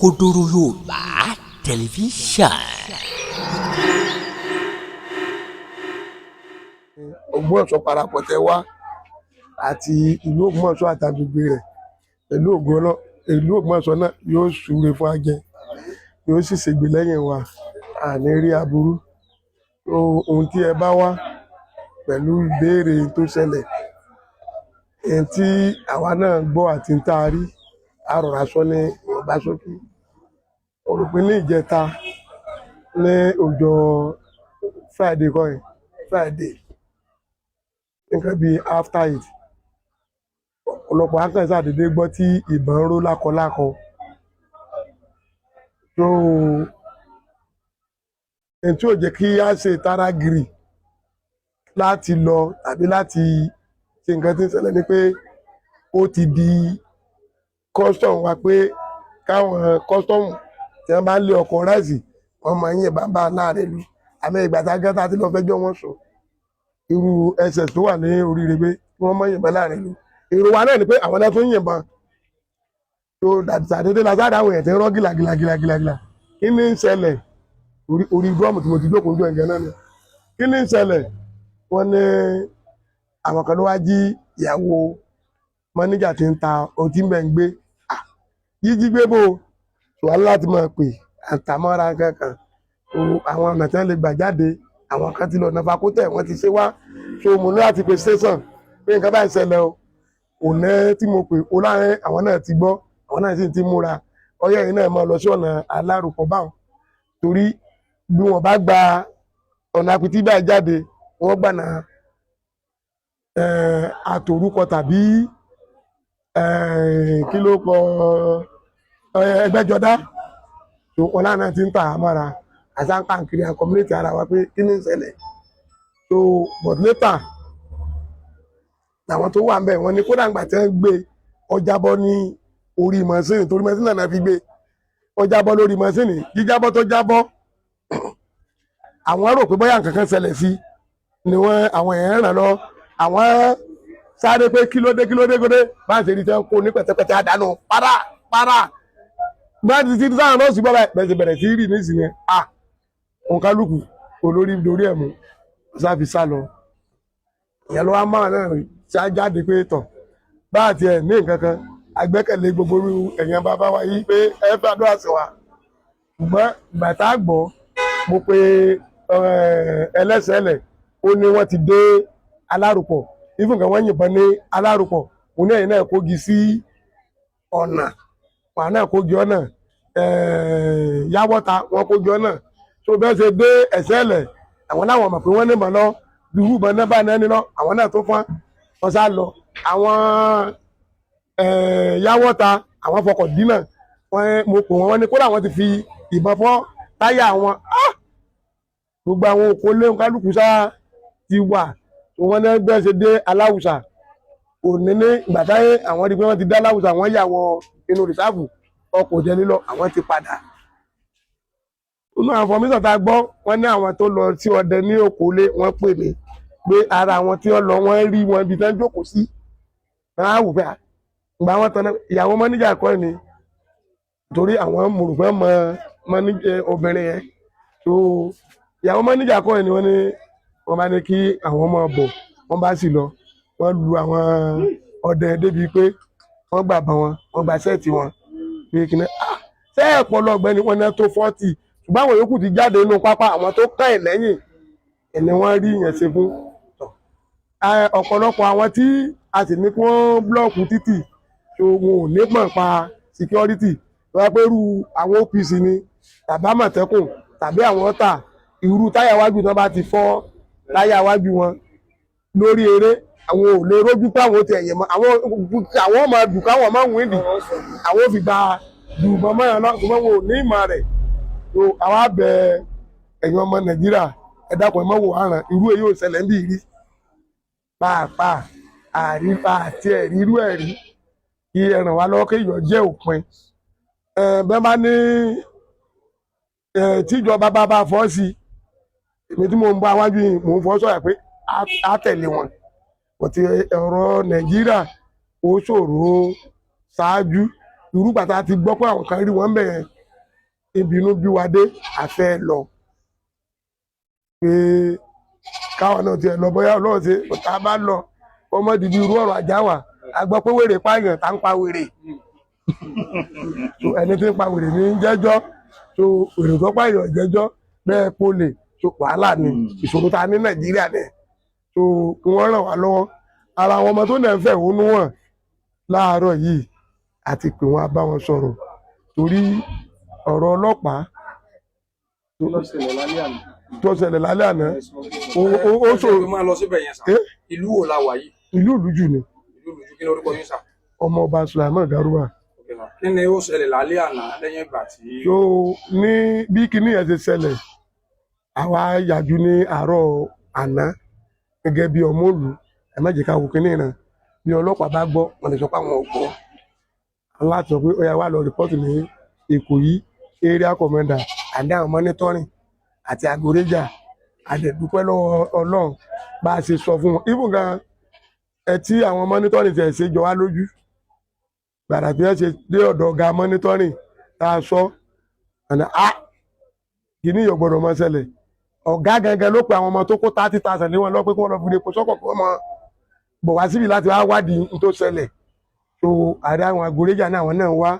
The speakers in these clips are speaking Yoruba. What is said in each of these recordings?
Òkodoro Yorùbá tẹlifíṣàn. Ògbómọ̀ṣọ́ parapọ̀ tẹ wá àti ìlú Ògbómọ̀ṣọ́ àtàgbègbè rẹ̀ pẹ̀lú ògo Ọlọ́run. Ìlú Ògbómọ̀ṣọ́ náà yóò súre fún ajẹ, yóò sì ṣègbè lẹ́yìn wa, àní rí aburú. Ohun tí ẹ bá wá pẹ̀lú ìbéèrè tó ṣẹlẹ̀, èyí tí àwa náà gbọ́ àti ń tá a rí, a rọra sọ ní ìwọ̀nba ṣókí. Mo rò pé ní ìjẹta ní ọjọ́ Friday kọ́ yẹn, Friday nǹkan bíi after it, ọ̀pọ̀lọpọ̀ akẹ́kọ̀ọ́ àdédé gbọ́ tí ìbọn ń ró lákọlákọ. So èyí tí ò jẹ́ kí á ṣe ìtara gìrì láti lọ tàbí láti ṣe nǹkan tí ń ṣẹlẹ̀ ni pé ó ti di custom wa pé káwọn custom tí wọ́n bá lé ọkọ̀ ráìsì wọ́n máa ń yìn bàbá láàrin ìlú. Àmì ìgbà tá a gẹ́ta tí lọ fẹjọ́ wọn sùn irú ẹsẹ̀ tó wà ní oríire pé wọ́n máa ń yìnbọn láàrin ìlú. Èrò wa náà ni pé àwọn náà tó ń yìnbọn tó dàdédé lásàdá àwọn èèyàn tí ń rọ́ gìlàgìlà. Kí ni ń ṣẹlẹ̀? Orí drọ́ọ̀mù tí mo ti jókòó jọ ẹ̀gẹ́ náà ni. Kí ni ń ṣẹlẹ̀? Wọ́n ní àwọn kan ló wá jí ìyàwó mọ́níjà tí ń ta ọtí ń bẹ̀ ń gbé. Jíjí gbé bò wà láti máa pè àtàmọ́ra kankan. Àwọn ọ̀nà tí wọ́n lè gbà jáde, àwọn kan ti lọ nàfà kó tẹ̀ wọ́n ti ṣe wá. So mo ní láti pe station pé nǹkan báyìí ṣẹlẹ̀ o. Òní tí mo pè ó láàrin àwọn náà ti gbọ́, àwọn náà sì ti múra. Ọyẹ́ yìí náà máa lọ sí ọ̀nà alárùkọ báwọn. Torí bí wọ́n bá gba ọ̀nà apití báyìí jáde, wọ́n gbàna àtòrúkọ tàbí kí ló kọ Ẹgbẹ́jọdá. So wọn náà ti ń tà á mọ́ra àsáǹkàkiri community ara wa pé kí ni ń ṣẹlẹ̀. So but later làwọn tó wà ń bẹ̀ wọ́n ní kódà ńgbà tí wọ́n gbé ọjàbọ́ ní orí mọ́sìnì torí mọ́sìnì náà fi gbé ọjàbọ́ lórí mọ́sìnì. Jíjábọ́ tó jábọ́ àwọn rò pé bóyá nǹkan kan ṣẹlẹ̀ sí ni àwọn èèyàn ràn lọ. Àwọn sáré pé kílódé bá ń ṣe rí tẹ́ ń kó ní pẹ̀tẹ́pẹ̀tẹ́ àdánù para bá ti ti sáà náà sí bọ́ bẹ̀rẹ̀ sí rí nísìnyẹn. Òǹkálùkù olórí dorí ẹ̀ mú sáfi sá lọ. Ìyẹn ló wá máa náà ṣá jáde pé tọ̀ bá àti ẹ̀ ní nǹkan kan agbẹ́kẹ̀lé gbogbo ẹ̀yàn bàbá wa yìí pé ẹ fẹ́ àdúrà sí wa. Ṣùgbọ́n ìgbà tá a gbọ́ mo pe ẹlẹ́sẹ̀lẹ̀ ó ní wọ́n ti dé alárùpọ̀ ifun kan wọ́n yìnbọn ní alárùpọ̀ òun náà yìí náà kógi sí ọ̀nà wà náà kógi ọ̀nà yáwọ́ta wọn kógi ọ̀nà. So bẹ́ẹ̀ ṣe dé ẹ̀sẹ̀lẹ̀ àwọn náà wọ́n mọ̀ pé wọ́n ní mọ̀ lọ dùrú ìbọn náà bá náà ní lọ àwọn náà tó fọ́n wọn sá lọ. Àwọn yáwọ́ta àwọn fọkọ̀ dínà mo pè wọ́n ní kódà wọ́n ti fi ìbọn fọ́ táyà wọn. Gbogbo àwọn òkú léwu kálukú sá ti wà. Wọ́n ní ẹgbẹ́ ṣe dé aláwùsà òní ní ìgbà táyé àwọn rí pé wọ́n ti dá aláwùsà wọ́n yà wọ inú rìsáàfù ọkọ̀ jẹ́ lílọ àwọn ti padà. Inú àwọn fọmísọ̀ tá a gbọ́ wọ́n ní àwọn tó lọ sí ọdẹ ní Òkòlé wọ́n pè mí pé ara àwọn tí wọ́n lọ wọ́n rí wọn ibi tí wọ́n jókòó sí. Wọ́n á wù pé ìgbà wọn tán ìyàwó mọ́níjà kọ́ ni torí àwọn mòrùfẹ́ mọ obìnrin yẹn. So ìyàwó mọ́níjà kọ́ ni wọ́n ní wọ́n bá ní kí àwọn ọmọ bọ̀ wọ́n bá sì lọ wọ́n lu àwọn ọdẹ débi pé wọ́n gbà bá wọn wọ́n gba sẹ́ẹ̀tì wọn pé kí ni sẹ́ẹ̀ pọ̀ lọ́gbẹ́ni wọn náà tó 40 ṣùgbọ́n àwọn yòókù ti jáde inú pápá àwọn tó kàn ẹ̀ lẹ́yìn ẹni wọ́n rí yẹn ṣe fún. Ọ̀pọ̀lọpọ̀ àwọn tí a sì ní kí wọ́n búlọ́ọ̀kù títì tó wọn ò ní pọ̀n pa security tó wá pé irú àwọn OPC ni tàbí Àmọ̀tẹ́kùn tàbí àwọn ọ̀tà irú táyà wájú náà bá ti fọ́ láyà wájú wọn lórí eré àwọn ò lè rójú pé àwọn ti ẹ̀yẹ̀ mọ́ àwọn ọmọ dùn káwọn máa ń wíńdì àwọn ò fi gba dùbọn mọ́yàn náà ṣùgbọ́n wọn ò ní ìmọ̀ rẹ̀. So àwọn abẹ ẹ̀yin ọmọ Nàìjíríà ẹ dákun ẹ má wò àràn irú èyí ò ṣẹlẹ̀ ń bí rí pàápàá àrífà àti ẹ̀rí irú ẹ̀rí kí ẹ ràn wá lọ́wọ́ kéèyàn jẹ́ òpin. Bẹ́ẹ̀ bá ní tíjọba bá fọ́ sí èmi tí mo ń bá wájú yìí mò ń fọ́ sọ̀rọ̀ pé á tẹ̀lé wọn. Bọ̀tí ọ̀rọ̀ Nàìjíríà ó ṣòro ṣáájú irú bàtà ti gbọ́ pé àwọn kan rí wọn bẹ̀rẹ̀ ìbínú bí wa dé àfẹ́ lọ pé káwọn náà tiẹ̀ lọ bóyá ọlọ́run ṣe tá a bá lọ ọmọ dìbí irú ọ̀rọ̀ ajá wà a gbọ́ pé wèrè pààyàn tá ń pa wèrè so ẹni tí ń pa wèrè ní jẹ́jọ́ so wèrè tó pààyàn jẹ́jọ́ bẹ́ẹ̀ pólè so wàhálà ni ìṣòro ta ní Nàìjíríà ni so kí wọ́n ràn wá lọ́wọ́ ara àwọn ọmọ tó náà ń fẹ̀hónú hàn láàárọ̀ yìí àti pé wọ́n á bá wọn sọ̀rọ̀ torí ọ̀rọ̀ ọlọ́pàá tó ṣẹlẹ̀ lálẹ́ àná ó ṣòro máa lọ síbẹ̀ yẹn sà. Ìlú wo la wà yìí? ìlú Ìlújù ni. Ìlú Ìlújù kí ni orúkọ yín sà? Ọmọọba Sulaiman Garuba. Kí ni ó ṣẹlẹ̀ lálẹ́ àná lẹ́yìn ìgbà tí. so ní bí kinní yẹn ṣe ṣẹlẹ̀ àwa yàjú ní àárọ̀ àná gẹ́gẹ́ bí ọmọ òlù ẹ má jẹ́ ká wo kinní náà bí ọlọ́pàá bá gbọ́ wọn lè sọ pé àwọn ò gbọ́ láti sọ pé ó yá wá lọ rìpọ́tì ní Ìkòyí area commander àdá àwọn monitoring àti agoreja àdẹ̀dúpẹ́ lọ́wọ́ Ọlọ́run bá a ṣe sọ fún wọn even gan ẹ tí àwọn monitoring tẹ̀ ṣe jọ wá lójú gbàdà tí wọ́n ṣe dé ọ̀dọ̀ ọ̀gá monitoring tá a sọ ọ̀nà kìíní yóò gbọ́dọ̀ mọ́ ṣẹlẹ̀ ọ̀gá gangan ló pe àwọn ọmọ tó kó 30,000 lé wọn lọ pé kí wọ́n lọ fi lè kó sọ́kọ̀ kí wọ́n mọ bọ̀ wá síbi láti wá wádìí n tó ṣẹlẹ̀ so àdá àwọn agoreja náà àwọn náà wá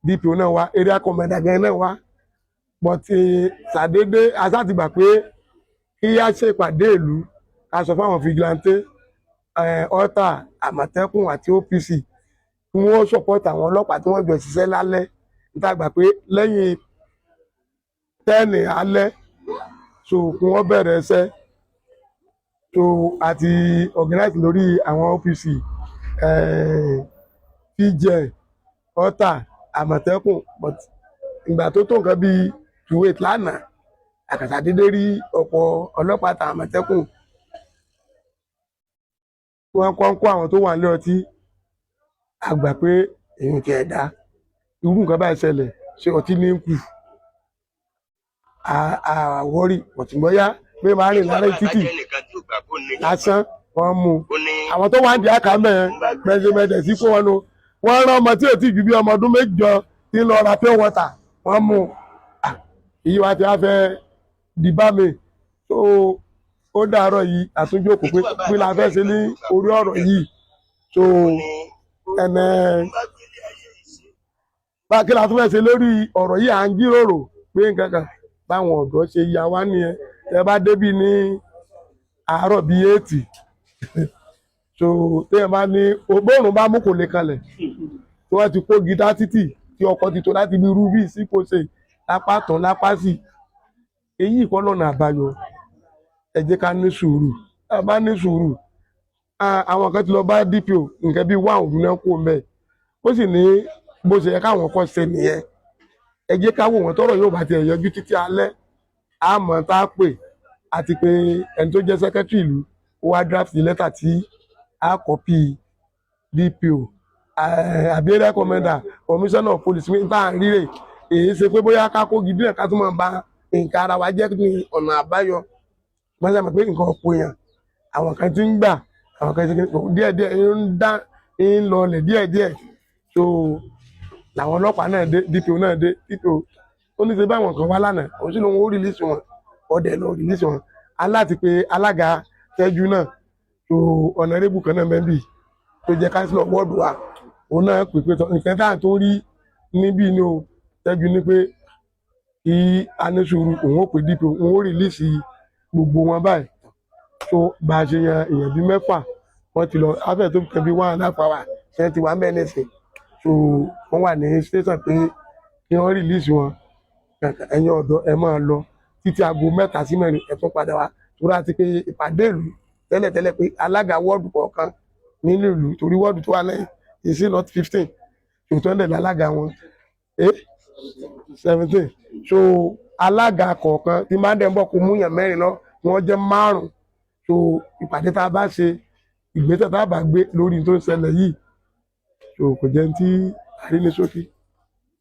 DPO náà wá area commander gan náà wá but ṣàdédé aṣáàtìgbà pé kí á ṣe ìpàdé ìlú ká sọ fáwọn fìgìláńtẹ ọ̀tà àmọ̀tẹ́kùn àti OPC kí wọ́n support àwọn ọlọ́pàá tí wọ́n jọ ṣiṣẹ́ lálẹ́ níta gbà pé lẹ́yìn 10 alẹ́ so kí wọ́n bẹ̀rẹ̀ iṣẹ́ so àti organize lórí àwọn OPC PJ ọ̀tà àmọ̀tẹ́kùn but ìgbà tó tó nǹkan bíi kuwait lánàá àkàtà dédé rí ọ̀pọ̀ ọlọ́pàá àtàwọn àmọ̀tẹ́kùn wọ́n kọ́ ń kó àwọn tó wà nílé ọtí àgbà pé èèyàn ti ẹ̀dá irú nǹkan báyìí ṣẹlẹ̀ ṣé ọtí ní kù àwọ̀rí ọ̀tìmọ́yá pé máa rìn lálẹ́ títì lásán wọ́n mú àwọn tó wà ń di àkà mẹ́rin mẹ́sẹ̀mẹ́sẹ̀ sí kó wọn nu wọ́n rán ọmọ tí ò tí ju bí ọmọ ọdún mẹ́jọ tí ń lọ ra pure water wọ́n mú èyí wá ti á fẹ́ di bá mi tó ó dàárọ̀ yìí àtúnjò kò pé la fẹ́ ṣe ní orí ọ̀rọ̀ yìí tó bá kí la tún fẹ́ ṣe lórí ọ̀rọ̀ yìí à ń jíròrò pé nǹkan kan báwọn ọ̀dọ́ ṣe ya wá nìyẹn ẹ bá débí ní àárọ̀ bíi 8 so téèyàn bá ní ògbóòrùn bá mú kò lè kalẹ̀ tí wọ́n ti kó gidá títì tí ọkọ̀ ti tó láti bí rúbí sí kò ṣe lápá tán lápá sí èyí ìkọ́ lọ́nà àbáyọ ẹ jẹ́ ká ní sùúrù a bá ní sùúrù àwọn kan ti lọ bá DPO nǹkan bíi wà òun náà kó mẹ́ ó sì ní bó ṣe yẹ káwọn kan ṣe nìyẹn ẹ jẹ́ ká wò wọ́n tọ́rọ̀ yóò bá tiẹ̀ yọjú títí alẹ́ àmọ́ tá a pè àti pé ẹni tó jẹ́ sẹ́kẹ́tìrì ìlú ó wá draft lẹ́tà tí a kọ́pì DPO abẹ́rẹ́ commander commissioner of police mi bá ń ríre èyí ṣe pé bóyá ká kó gidi náà ká tún máa ba nǹkan ara wa jẹ́ ní ọ̀nà àbáyọ wọ́n ṣe mọ̀ pé nǹkan ọ̀pọ̀ èèyàn àwọn kan ti ń gbà àwọn kan ti ń díẹ̀díẹ̀ ń lọlẹ̀ díẹ̀díẹ̀ so làwọn ọlọ́pàá náà dé DPO náà dé DPO ó ní ṣe báwọn kan wá lánàá òun sì lóun ó rìlíìsì wọn ọdẹ lọ rìlíìsì wọn aláti pé alága tẹ́jú náà so ọ̀nàrẹ́bù kan náà mẹ́bì tó jẹ́ kánsílọ̀ wọ́ọ̀dù wa òun náà pè pé nǹkan tá à tó rí níbí ni o tẹ́jú ní pé kí a ní sùúrù òun ó pè DPO òun ó rìlíìsì gbogbo wọn báyìí so bá a ṣe yan èèyàn bíi 6 wọ́n ti lọ afẹ́ tó kẹ́ bí 1.5 hours ṣe ti wà mẹ́nẹ̀sì so wọ́n wà ní station pé kí wọ́n rìlíìsì wọn ẹ̀yin ọ̀dọ́ ẹ máa lọ títí aago 3 sí 4 ẹ tún padà wá torí àti pé ìpàdé ìlú tẹ́lẹ̀tẹ́lẹ̀ pé alága wọ́ọ̀dù kọ̀ọ̀kan nínú ìlú torí wọ́ọ̀dù tó wà lẹ́yìn is it not 15 tòótọ́ ẹ̀ lálága wọn 17 so alága kọ̀ọ̀kan tí máa dẹ̀ ń bọ̀ kó mú yàn 4 lọ wọ́n jẹ́ 5 so ìpàdé tá a bá ṣe ìgbésẹ̀ tá a bá gbé lórí tó ń ṣẹlẹ̀ yìí so kò jẹ́ tí àríní sókè.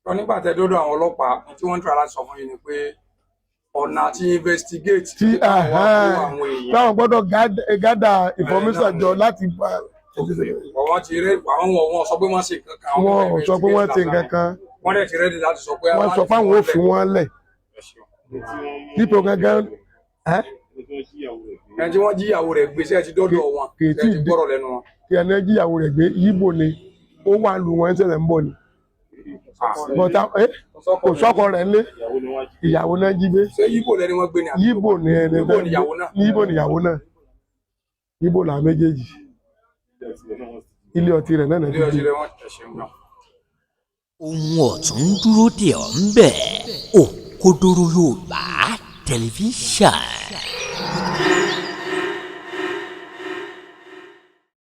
Sọ nígbà tẹ́ dọ́dọ̀ àwọn ọlọ́pàá tí wọ́n ń try láti sọ fún yín ni pé ọ̀nà àti investigate tí táwọn gbọ́dọ̀ gádà information jọ láti bá wọ́n ti rí àwọn wọn sọ pé wọ́n ṣe nǹkan kan wọ́n sọ pé wọ́n ṣe nǹkan kan wọ́n dẹ̀ ti rẹ́dí láti sọ pé wọ́n sọ pé àwọn ò fi wọ́n lẹ̀ nípò gángan ẹni tí wọ́n jíyàwó rẹ̀ gbé sẹ́ẹ̀ ti dọ́dọ̀ wọn kì í tí sẹ́ẹ̀ ti gbọ́rọ̀ lẹ́nu wọn. kí ẹni jíyàwó rẹ̀ gbé yíbò ni ó wà lù wọ́n ṣẹlẹ̀ ń bọ̀ ni bọ́tà kò sọ́kọ rẹ̀ ńlé ìyàwó náà jí gbé ṣé yíbò lẹni wọ́n gbé ni àbí yíbò ni ẹni Yíbò níyàwó náà. yíbò níyàwó náà yíbò là méjèèjì ilé ọtí rẹ̀ náà ilé ọtí rẹ̀ wọ́n ẹ̀ṣẹ̀ náà. ohun ọ̀tún ń dúró dè ọ́ ń bẹ̀ Òkodoro Yorùbá tẹlifíṣàn.